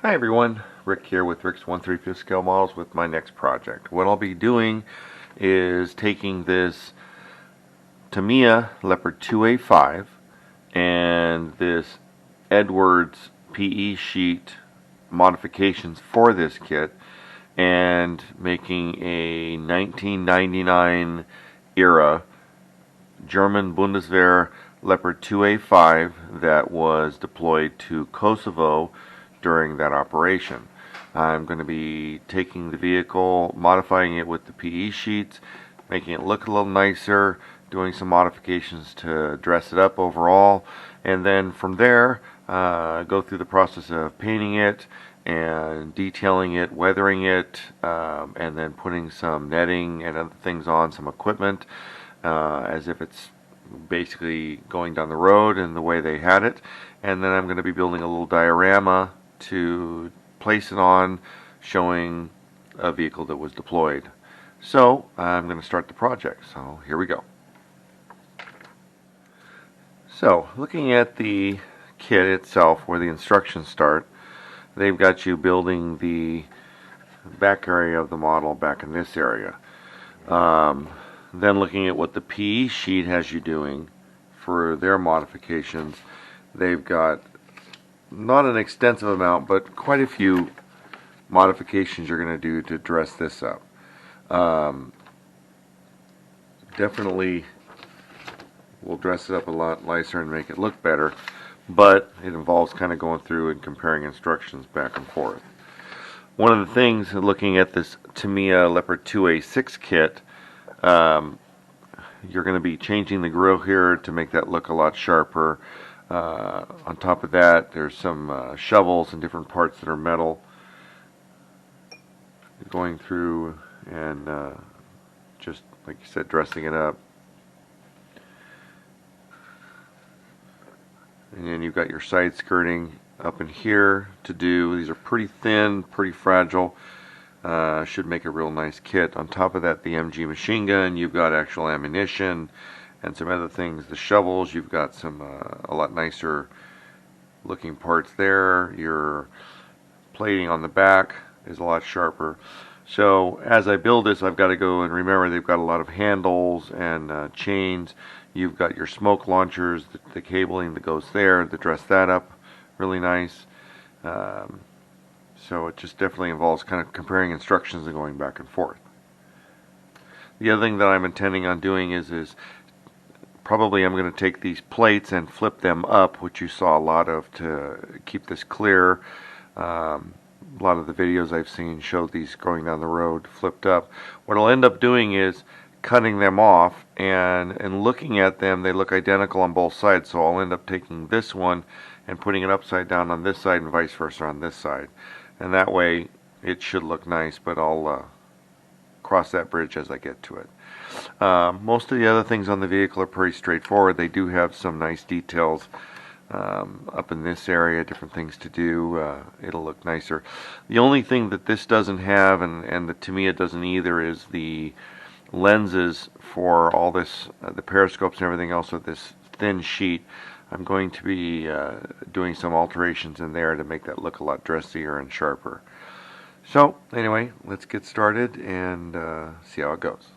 Hi everyone, Rick here with Rick's 1/3 scale models with my next project. What I'll be doing is taking this Tamiya Leopard 2A5 and this Edwards PE sheet modifications for this kit and making a 1999 era German Bundeswehr Leopard 2A5 that was deployed to Kosovo during that operation. I'm going to be taking the vehicle, modifying it with the PE sheets, making it look a little nicer, doing some modifications to dress it up overall, and then from there go through the process of painting it and detailing it, weathering it, and then putting some netting and other things on, some equipment, as if it's basically going down the road in the way they had it. And then I'm going to be building a little diorama to place it on, showing a vehicle that was deployed. So I'm going to start the project. So here we go. So looking at the kit itself, where the instructions start, they've got you building the back area of the model back in this area. Then looking at what the PE sheet has you doing for their modifications, they've got not an extensive amount, but quite a few modifications you're going to do to dress this up. Definitely will dress it up a lot nicer and make it look better, but it involves kind of going through and comparing instructions back and forth. One of the things, looking at this Tamiya Leopard 2A6 kit, you're going to be changing the grille here to make that look a lot sharper. On top of that, there's some shovels and different parts that are metal, going through and just like you said, dressing it up. And then you've got your side skirting up in here to do. These are pretty thin, pretty fragile. Should make a real nice kit. On top of that, the MG machine gun, you've got actual ammunition and some other things. The shovels, you've got some a lot nicer looking parts there. Your plating on the back is a lot sharper. So as I build this, I've got to go and remember they've got a lot of handles and chains. You've got your smoke launchers, the cabling that goes there to dress that up really nice. So it just definitely involves kind of comparing instructions and going back and forth. The other thing that I'm intending on doing is probably I'm going to take these plates and flip them up, which you saw a lot of to keep this clear. A lot of the videos I've seen show these going down the road flipped up. What I'll end up doing is cutting them off, and looking at them, they look identical on both sides, so I'll end up taking this one and putting it upside down on this side and vice versa on this side. And that way it should look nice, but I'll cross that bridge as I get to it. Most of the other things on the vehicle are pretty straightforward. They do have some nice details up in this area, different things to do. It'll look nicer. The only thing that this doesn't have, and the Tamiya doesn't either, is the lenses for all this, the periscopes and everything else with this thin sheet. I'm going to be doing some alterations in there to make that look a lot dressier and sharper. So anyway, let's get started and see how it goes.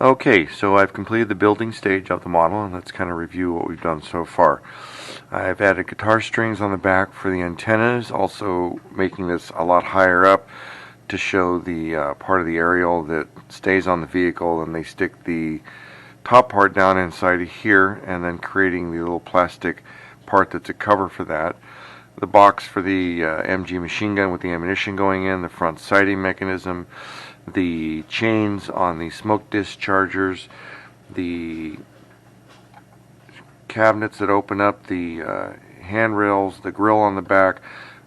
Okay, so I've completed the building stage of the model, and let's kind of review what we've done so far. I've added guitar strings on the back for the antennas, also making this a lot higher up to show the part of the aerial that stays on the vehicle, and they stick the top part down inside of here, and then creating the little plastic part that's a cover for that. The box for the MG machine gun with the ammunition going in, the front sighting mechanism, the chains on the smoke dischargers, the cabinets that open up, the handrails, the grill on the back,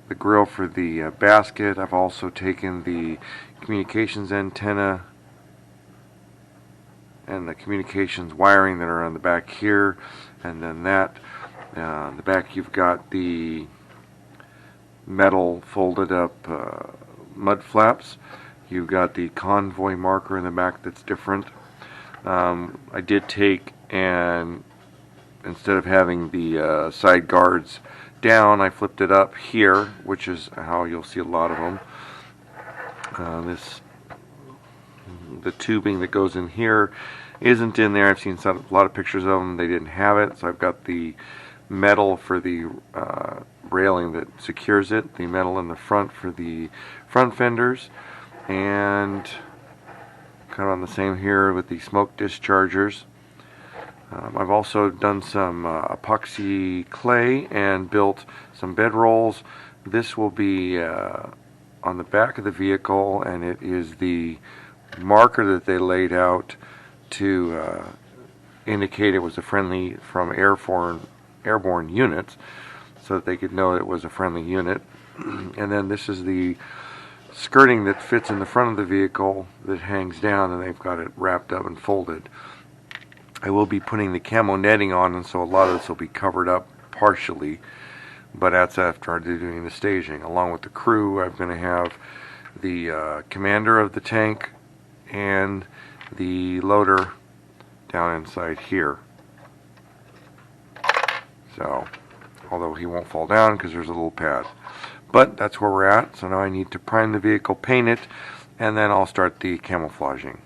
the grill for the basket. I've also taken the communications antenna and the communications wiring that are on the back here, and then that on the back you've got the metal folded up mud flaps. You've got the convoy marker in the back that's different. I did take, and instead of having the side guards down, I flipped it up here, which is how you'll see a lot of them. The tubing that goes in here isn't in there. I've seen a lot of pictures of them. They didn't have it, so I've got the metal for the railing that secures it, the metal in the front for the front fenders, and kind of on the same here with the smoke dischargers. I've also done some epoxy clay and built some bed rolls. This will be on the back of the vehicle, and it is the marker that they laid out to indicate it was a friendly from airborne units, so that they could know it was a friendly unit. And then this is the skirting that fits in the front of the vehicle that hangs down, and they've got it wrapped up and folded. I will be putting the camo netting on, and so a lot of this will be covered up partially, but that's after I'm doing the staging. Along with the crew, I'm going to have the commander of the tank and the loader down inside here. So, although he won't fall down because there's a little pad. But that's where we're at. So now I need to prime the vehicle, paint it, and then I'll start the camouflaging.